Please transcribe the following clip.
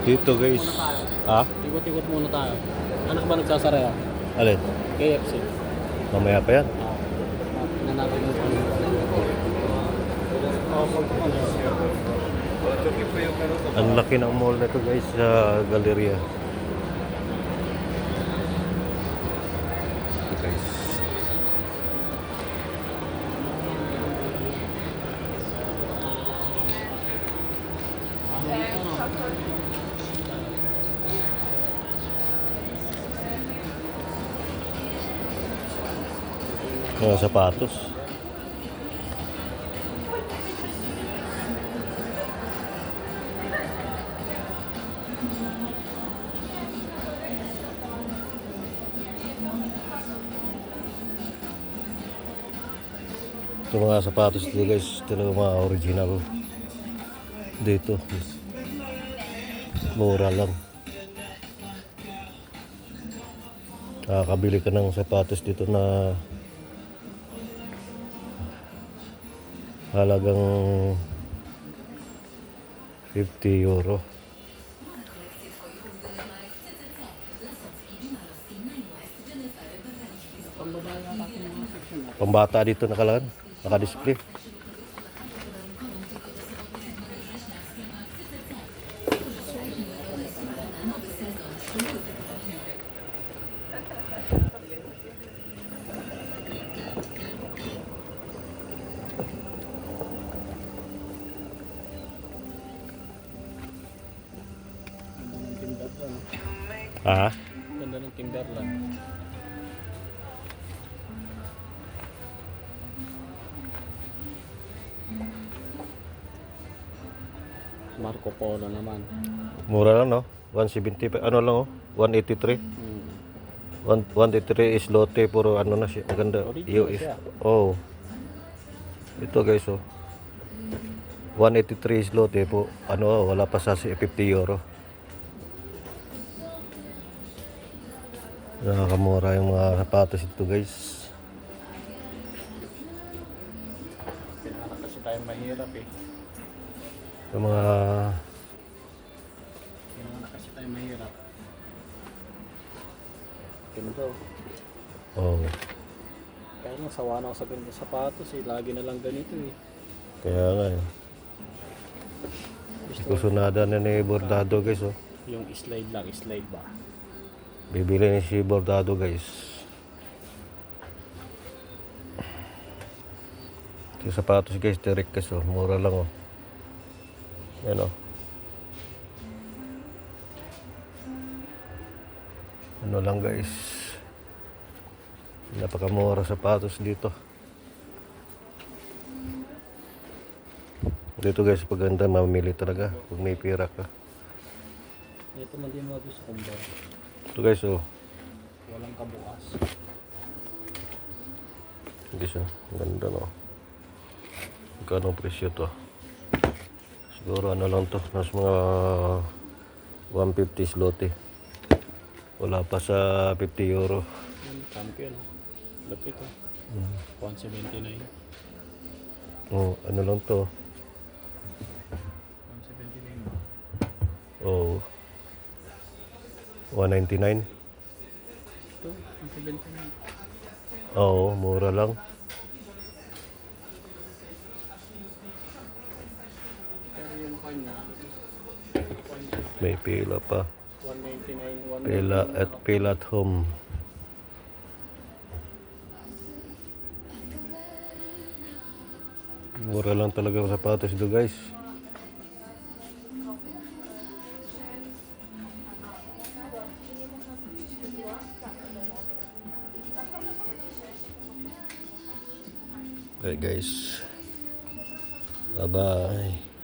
Dito guys. Muna tayo. Ah? Ikot-ikot muna tayo. Ano ka ba nagsasara yan? Alin? KFC. Mamaya pa yan. Tingnan natin yung Ang laki ng mall na ito guys sa Galleria. Ito guys. Mga sapatos. Ito mga sapatos dito guys, talaga mga original. Dito. Mura lang. Nakakabili ka ng sapatos dito na halagang 50 euro. Pambata dito nakalaan, naka-display. Ah? Ganda ng Timberland. Marco Polo naman. Mura lang no? 170 ano lang oh? 183. 183 is lote, puro ano na siya, maganda. Original US. siya. Oh. Ito guys oh. 183 is lote po. Ano, wala pa sa 50 euro. Nakakamura yung mga sapatos ito guys. Pinanganak kasi tayo mahirap eh. Yung mga Pinanganak kasi tayo mahirap. Ganda. oh, Kaya nga sawa na ako sa ganito sapatos eh. Lagi na lang ganito eh. kaya nga eh. Kusunada na ni Bordado guys oh. Yung slide lang, slide ba? Bibili ni si Bordado guys. Yung sapatos guys, direct guys oh. Mura lang oh. Yan oh. Ano lang guys. Napakamura sapatos dito. Dito guys, paganda mamili talaga pag may pira ka. Ito man din mga gusto kong ba. Ito guys oh. Walang kabukas. Guys oh, ganda no. Magkano ang presyo to? Siguro ano lang to, mas mga 150 zloty. Wala pa sa 50 euro. Yan, champion. Lapit oh. 179. Oh, ano lang to? 179. Oh. 199. Ito, 179. Oo, mura lang. Pero yung kanya, May pila pa. 199, 199. Pila at home. Mura lang talaga ang sapatos dito guys. Okay guys. Bye bye.